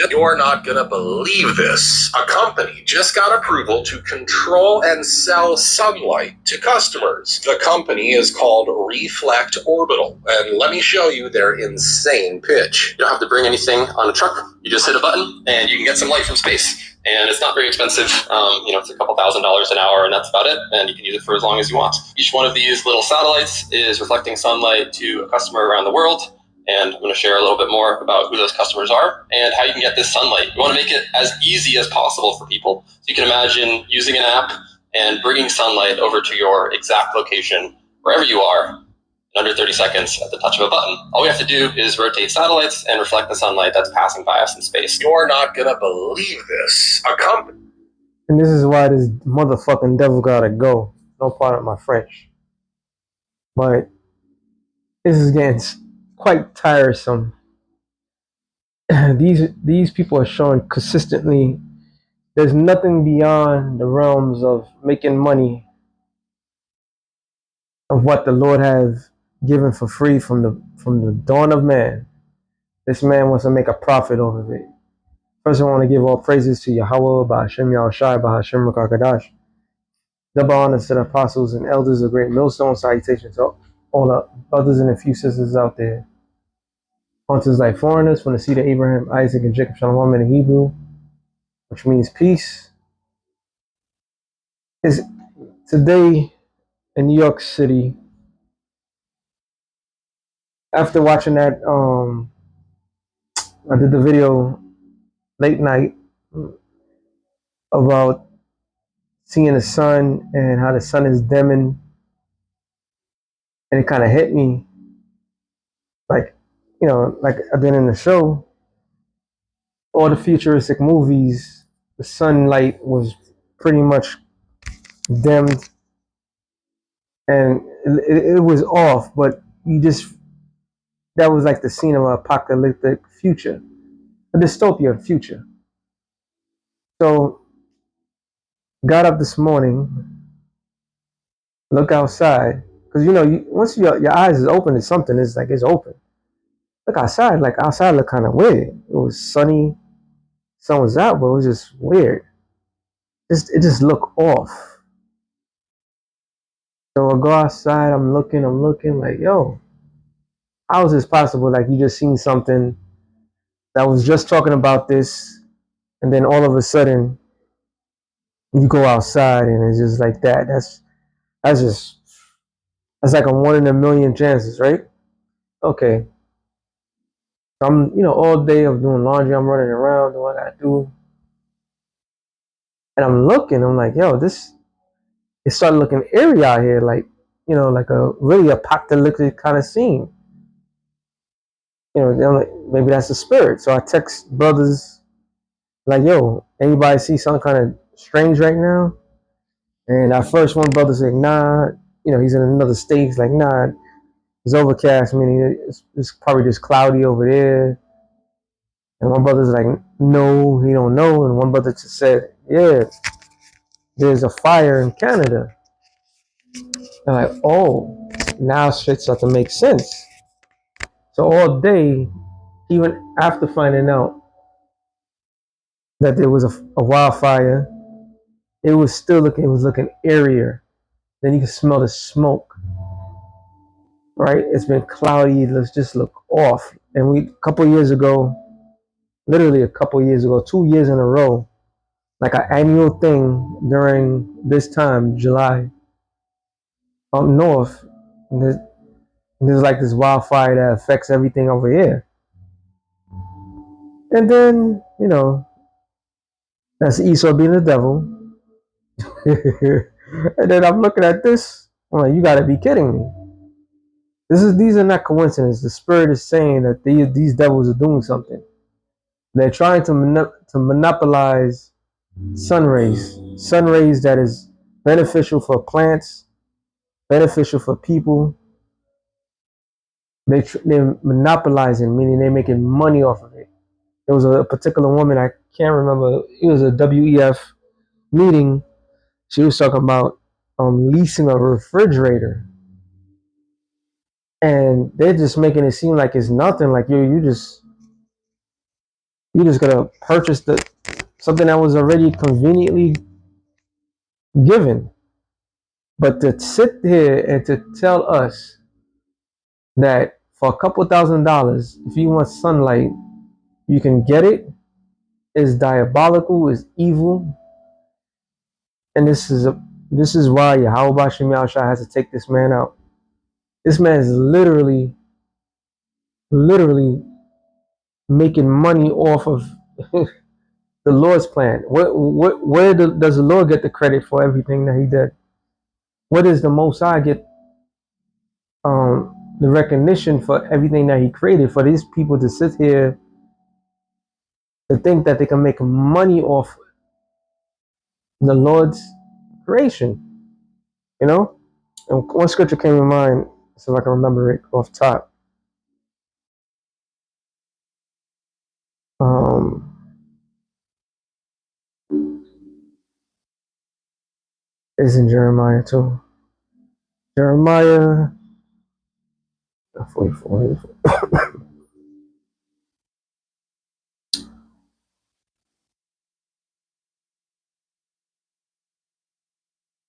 You're not gonna believe this. A company just got approval to control and sell sunlight to customers. The company is called Reflect Orbital, and let me show you their insane pitch. You don't have to bring anything on a truck. You just hit a button and you can get some light from space. And it's not very expensive. It's a couple $1,000s an hour, and that's about it. And you can use it for as long as you want. Each one of these little satellites is reflecting sunlight to a customer around the world. And I'm going to share a little bit more about who those customers are and how you can get this sunlight. We want to make it as easy as possible for people. So you can imagine using an app and bringing sunlight over to your exact location, wherever you are, in under 30 seconds at the touch of a button. All we have to do is rotate satellites and reflect the sunlight that's passing by us in space. You're not going to believe this. A company. And this is why this motherfucking devil gotta go. No part of my French. But this is getting quite tiresome. These people are showing consistently there's nothing beyond the realms of making money of what the Lord has given for free from the dawn of man. This man wants to make a profit off of it. First, I want to give all praises to Yahweh, Ba'ashem Yahushai, Ba'ashem Rakakadash. Double honors to the apostles and elders of Great Millstone. Salutations to all the brothers and a few sisters out there. Hunters like foreigners from the seed of Abraham, Isaac, and Jacob, Shalom in Hebrew, which means peace. Is today in New York City, after watching that, I did the video late night about seeing the sun and how the sun is dimming, and it kind of hit me like I've been in the show, all the futuristic movies, the sunlight was pretty much dimmed and it was off, but that was like the scene of an apocalyptic future, a dystopian future. So got up this morning, look outside, because once your eyes is open to something, it's like it's open. Look outside, outside looked kind of weird. It was sunny, sun was out, but it was just weird. It just looked off. So I go outside, I'm looking like, yo, how is this possible? Like you just seen something that was just talking about this, and then all of a sudden you go outside and it's just like that. That's like a 1 in a million chances, right? Okay. I'm, all day of doing laundry, I'm running around doing what I gotta do. And I'm looking, I'm like, yo, it started looking eerie out here, like, like a really apocalyptic kind of scene. Maybe that's the spirit. So I text brothers, like, yo, anybody see something kind of strange right now? And at first one brother said, nah, he's in another state. He's like, nah, it's overcast, meaning it's probably just cloudy over there. And one brother's like, no, he don't know. And one brother just said, yeah, there's a fire in Canada. And I'm like, oh, now shit starts to make sense. So all day, even after finding out that there was a wildfire, it was looking airier. Then you can smell the smoke, right? It's been cloudy. Let's just look off. And a couple years ago, 2 years in a row, like an annual thing during this time, July, up north, there's like this wildfire that affects everything over here. And then, that's Esau being the devil. And then I'm looking at this, I'm like, you gotta be kidding me. These are not coincidences. The spirit is saying that these devils are doing something. They're trying to monopolize sun rays that is beneficial for plants, beneficial for people. They're monopolizing, meaning they're making money off of it. There was a particular woman, I can't remember, it was a WEF meeting. She was talking about leasing a refrigerator. And they're just making it seem like it's nothing, like you just You just gotta purchase something that was already conveniently given. But to sit here and to tell us that for a couple $1,000s, if you want sunlight, you can get it, is diabolical, is evil, and this is why Yahweh Bashim Yahushua has to take this man out. This man is literally making money off of the Lord's plan. Does the Lord get the credit for everything that he did? Where does the Most High get the recognition for everything that he created? For these people to sit here to think that they can make money off the Lord's creation, you know? And one scripture came to mind, so I can remember it off top. It's in Jeremiah too. Jeremiah 44.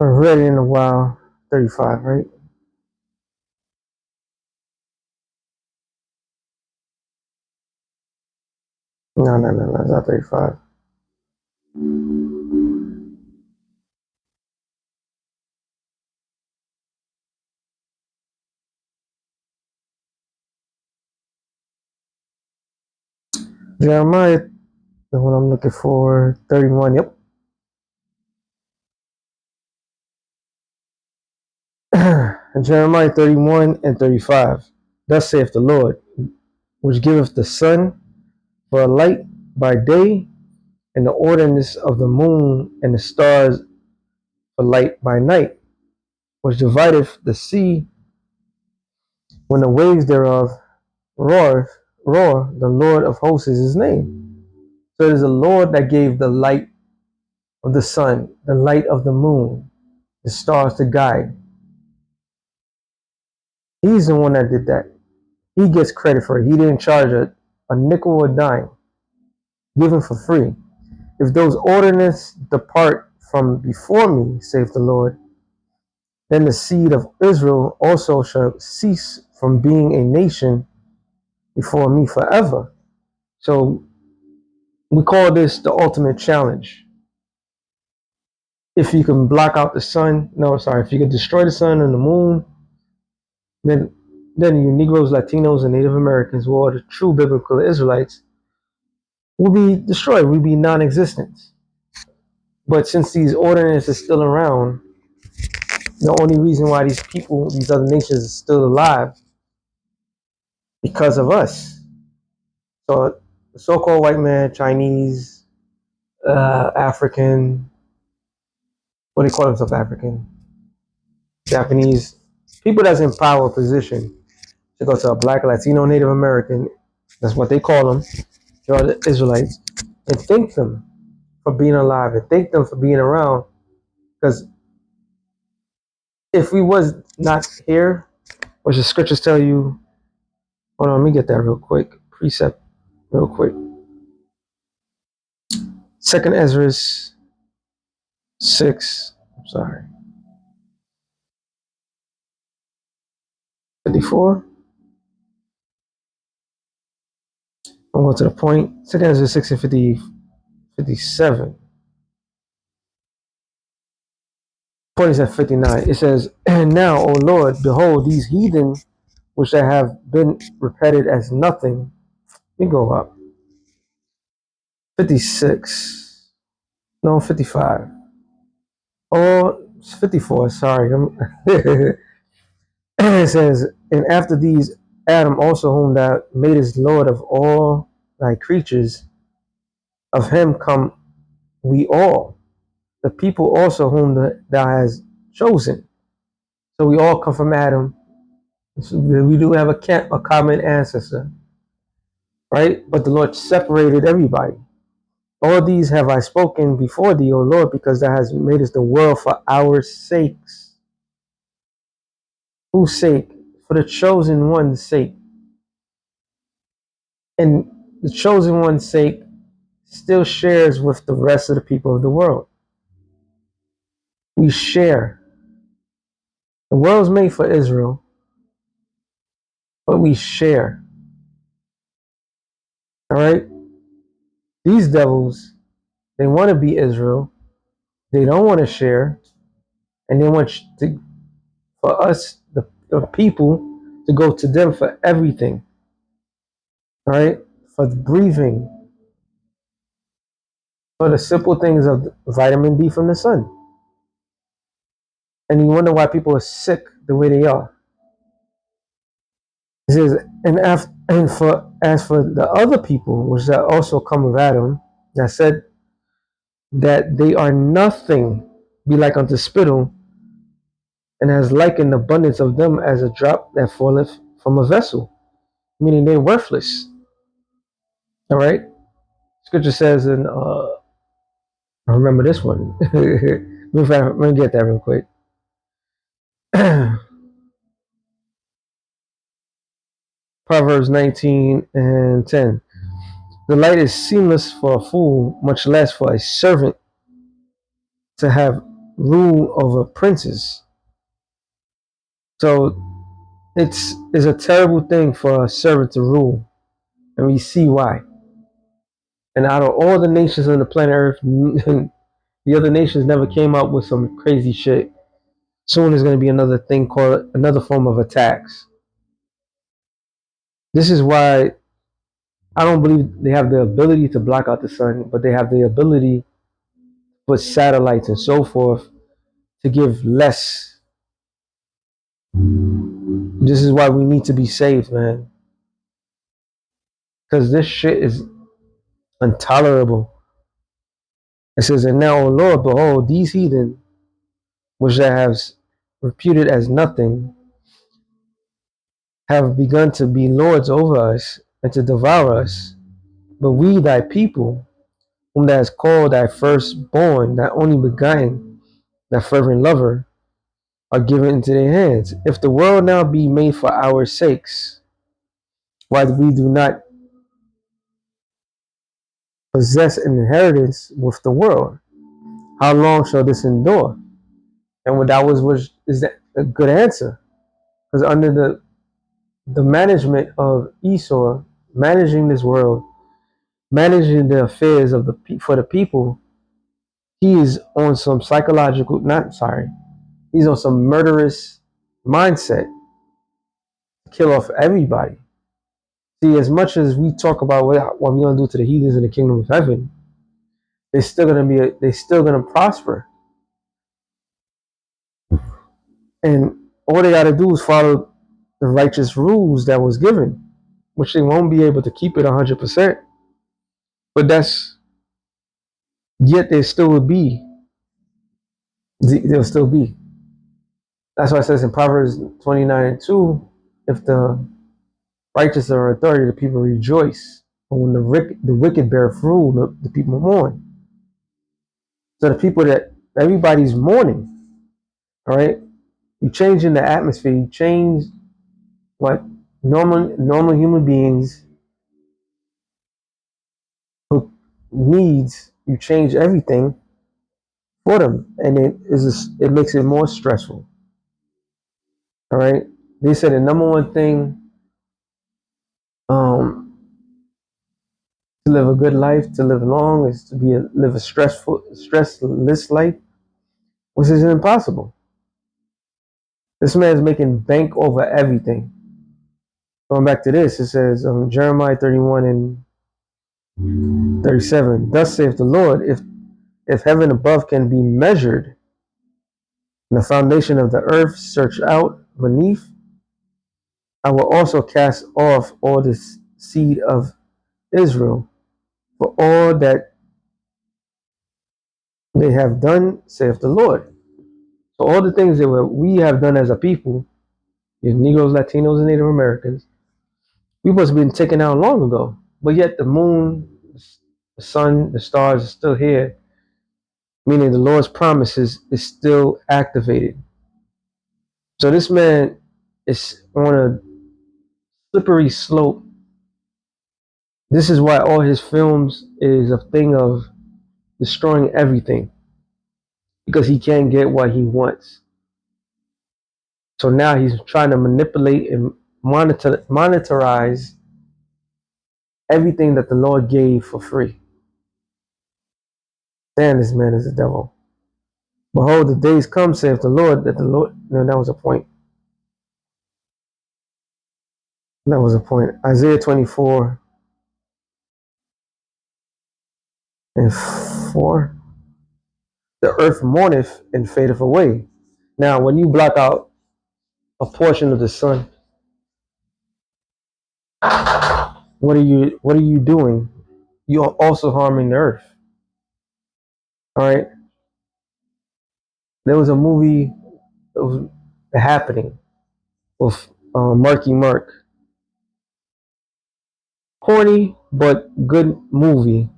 I've read it in a while. 35, right? No, it's not 35. Jeremiah, the one I'm looking for, 31, yep. Jeremiah 31 and 35. Thus saith the Lord, which giveth the sun for a light by day, and the ordinance of the moon and the stars for light by night, which divideth the sea when the waves thereof roar, the Lord of hosts is his name. So it is the Lord that gave the light of the sun, the light of the moon, the stars to guide. He's the one that did that. He gets credit for it. He didn't charge a nickel or a dime, given for free. If those ordinances depart from before me, saith the Lord, then the seed of Israel also shall cease from being a nation before me forever. So we call this the ultimate challenge. If you can block out the sun, if you can destroy the sun and the moon, then you Negroes, Latinos, and Native Americans, who are the true biblical Israelites, will be destroyed, will be non-existent. But since these ordinances are still around, the only reason why these people, these other nations, are still alive because of us. So the so-called white man, Chinese, African, what do they call themselves, African, Japanese, people that's in power position to go to a black, Latino, Native American, that's what they call them, they're the Israelites, and thank them for being alive and thank them for being around. Because if we was not here, which the scriptures tell you, hold on, let me get that real quick. Precept, real quick. Second Ezra 6. I'm sorry. 54. I'm going to the point. Second Ezra 6 and 57. Point is at 59. It says, and now, O Lord, behold, these heathen which I have been repented as nothing. Let me go up. 56. No, 55. Oh, it's 54. Sorry. It says, and after these, Adam also, whom thou madest Lord of all thy creatures, of him come we all, the people also whom thou hast chosen. So we all come from Adam. So we do have a common ancestor, right? But the Lord separated everybody. All these have I spoken before thee, O Lord, because thou hast made us the world for our sakes. Whose sake? For the chosen one's sake. And the chosen one's sake still shares with the rest of the people of the world. We share. The world's made for Israel, but we share. All right? These devils, they want to be Israel. They don't want to share. And they want for us, the people, to go to them for everything. All right? For the breathing, for the simple things of vitamin D from the sun. And you wonder why people are sick the way they are. It says, as for the other people, which that also come of Adam, that said that they are nothing, be like unto spittle, and has likened abundance of them as a drop that falleth from a vessel, meaning they're worthless. All right. Scripture says in I remember this one. Let me get that real quick. Proverbs 19 and 10. The light is seamless for a fool, much less for a servant to have rule over princes. So it's a terrible thing for a servant to rule, and we see why. And out of all the nations on the planet Earth, the other nations never came up with some crazy shit. Soon there's going to be another thing called another form of attacks. This is why I don't believe they have the ability to block out the sun, but they have the ability to put satellites and so forth to give less. This is why we need to be saved, man. Because this shit is intolerable. It says, and now, O Lord, behold, these heathen, which thou hast reputed as nothing, have begun to be lords over us and to devour us. But we, thy people, whom thou hast called thy firstborn, thy only begotten, thy fervent lover, are given into their hands. If the world now be made for our sakes, why we do not possess an inheritance with the world? How long shall this endure? And what that was is that a good answer? Because under the management of Esau, managing this world, managing the affairs of for the people, he is on some psychological, not sorry, he's on some murderous mindset to kill off everybody. See, as much as we talk about what we're gonna do to the heathens in the kingdom of heaven, they're still gonna prosper. And all they gotta do is follow the righteous rules that was given, which they won't be able to keep it 100%. But yet there still would be, there'll still be. That's why it says in Proverbs 29:2, if the righteous are authority, the people rejoice. But when the wicked bear rule, the people mourn. So the people that everybody's mourning, all right? You change in the atmosphere, you change what normal human beings who needs, you change everything for them, and it makes it more stressful. All right. They said the number one thing to live a good life, to live long, is to live a stressless life, which is impossible. This man is making bank over everything. Going back to this, it says Jeremiah 31 and 37. Thus saith the Lord, if heaven above can be measured, and the foundation of the earth searched out beneath, I will also cast off all the seed of Israel for all that they have done, saith the Lord. So all the things that we have done as a people, Negroes, Latinos, and Native Americans, we must have been taken out long ago. But yet the moon, the sun, the stars are still here, meaning the Lord's promises is still activated. So this man is on a slippery slope This is why all his films is a thing of destroying everything, because he can't get what he wants. So now he's trying to manipulate and monetize everything that the Lord gave for free. Damn, this man is a devil. Behold, the days come, saith the Lord, that the Lord. No, that was a point. That was a point. Isaiah 24 and 4. The earth mourneth and fadeth away. Now, when you block out a portion of the sun, what are you doing? You are also harming the earth. All right. There was a movie that was happening with Marky Mark. Corny but good movie.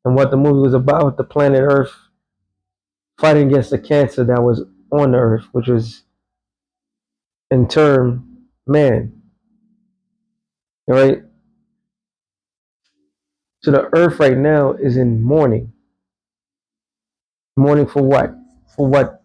And what the movie was about, the planet Earth fighting against the cancer that was on the Earth, which was in turn man. All right. So the Earth right now is in mourning. Mourning for what? For what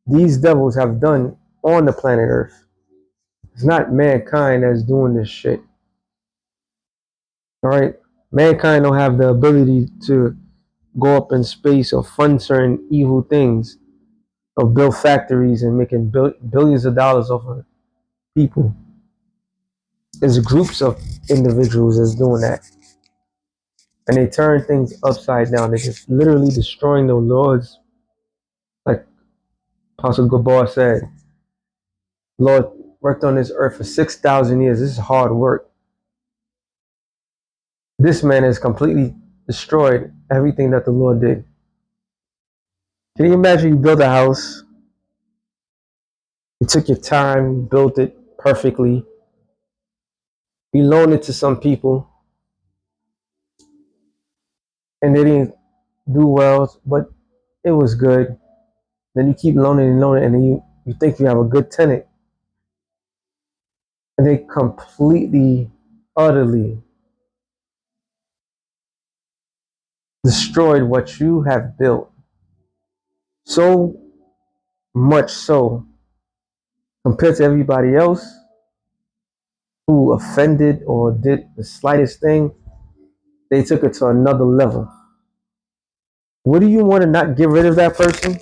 these devils have done on the planet Earth. It's not mankind that's doing this shit. All right. Mankind don't have the ability to go up in space or fund certain evil things or build factories and making billions of dollars off of people. There's groups of individuals that's doing that. And they turn things upside down. They're just literally destroying the Lord's, like Apostle Gabar said, Lord worked on this earth for 6,000 years. This is hard work. This man has completely destroyed everything that the Lord did. Can you imagine you build a house, you took your time, you built it perfectly, you loaned it to some people, and they didn't do well, but it was good. Then you keep loaning and loaning, and then you think you have a good tenant, and they completely, utterly destroyed what you have built. So much so, compared to everybody else who offended or did the slightest thing, they took it to another level. What do you want to not get rid of that person?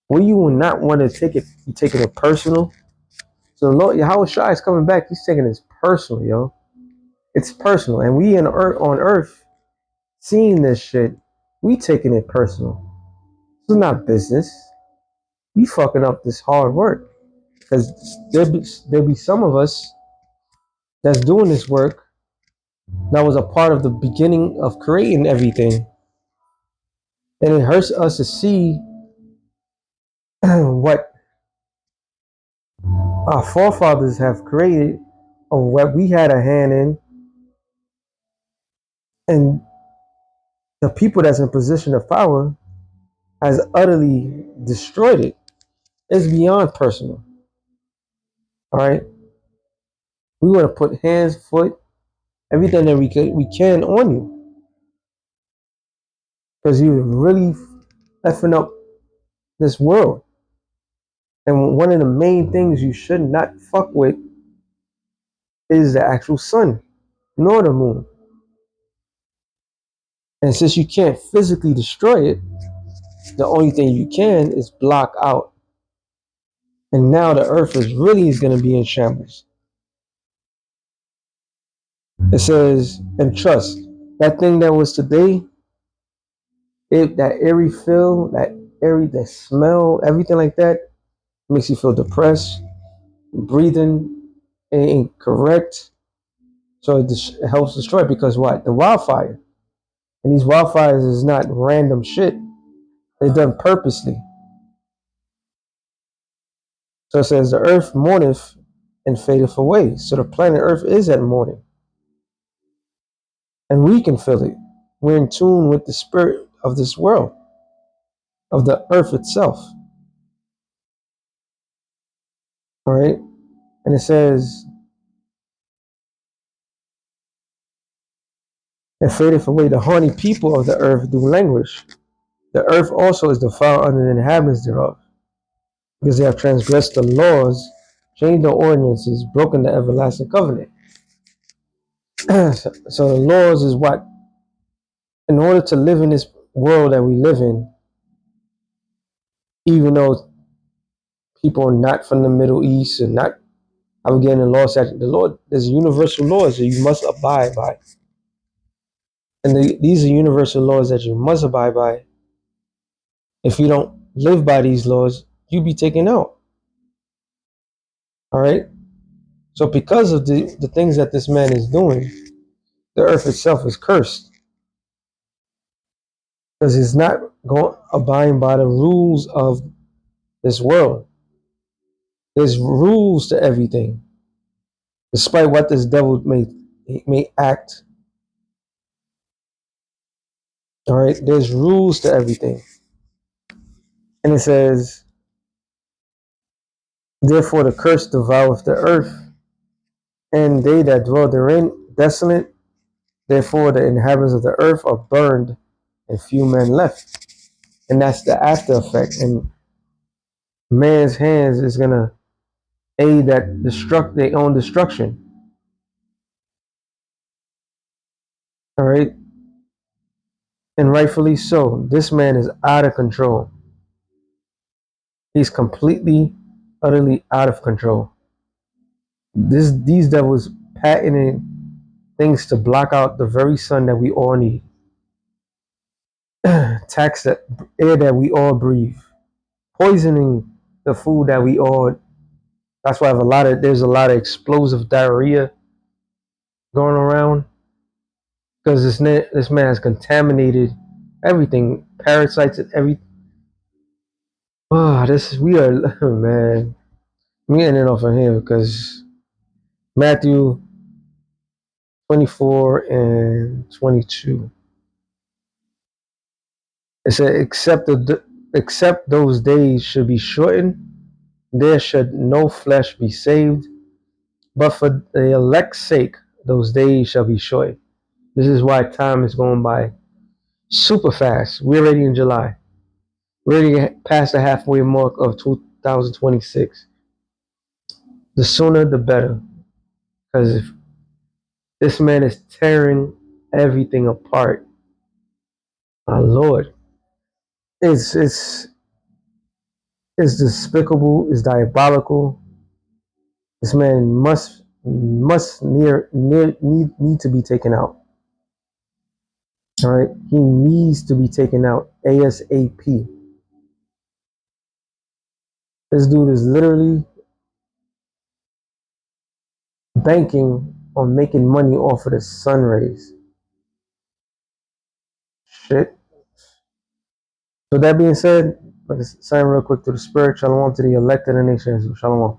What do you not want to take it? You taking it personal? So Lord, Yahweh Shai is coming back. He's taking it personal, yo. It's personal, and we on earth seeing this shit, we taking it personal. This is not business. You fucking up this hard work, because there'll be some of us that's doing this work that was a part of the beginning of creating everything, and it hurts us to see what our forefathers have created or what we had a hand in, and the people that's in position of power has utterly destroyed it. It's beyond personal. All right, we want to put hands, foot, everything that we can on you, because you're really effing up this world. And one of the main things you should not fuck with is the actual sun nor the moon. And since you can't physically destroy it, the only thing you can is block out. And now the earth is going to be in shambles. It says, and trust, that thing that was today, that airy feel, that smell, everything like that, makes you feel depressed, breathing ain't correct. So it helps destroy, because what? The wildfire. And these wildfires is not random shit. They're done purposely. So it says the earth mourneth and fadeth away. So the planet Earth is at mourning. And we can feel it. We're in tune with the spirit of this world, of the earth itself. All right. And it says, and fadeth away. The horny people of the earth do languish. The earth also is defiled under the inhabitants thereof, because they have transgressed the laws, changed the ordinances, broken the everlasting covenant. So the laws is what, in order to live in this world that we live in, even though people are not from the Middle East and not, I'm getting the law statute. The Lord, there's universal laws that you must abide by, and these are universal laws that you must abide by. If you don't live by these laws, you be taken out. All right. So because of the things that this man is doing, the earth itself is cursed because he's not going abiding by the rules of this world. There's rules to everything, despite what this devil may act. All right, there's rules to everything, and it says, "Therefore the curse devoureth the earth, and they that dwell therein desolate. Therefore the inhabitants of the earth are burned, and few men left." And that's the after effect. And man's hands is gonna aid that destruct their own destruction. All right, and rightfully so. This man is out of control. He's completely, utterly out of control. These devils patenting things to block out the very sun that we all need, tax the air that we all breathe, poisoning the food that we all. That's why there's a lot of explosive diarrhea going around, because this man has contaminated everything, parasites and everything. Oh, we are man. Me ending off of here because Matthew 24 and 22. It said, except those days should be shortened, there should no flesh be saved, but for the elect's sake, those days shall be shortened. This is why time is going by super fast. We're already in July. We're already past the halfway mark of 2026. The sooner, the better. Because if this man is tearing everything apart, my Lord, it's it's despicable, it's diabolical. This man must need to be taken out. All right, he needs to be taken out ASAP. This dude is literally banking on making money off of the sun rays. Shit. So that being said, let's sign real quick to the spirit. Shalom to the elect of the nations. Shalom.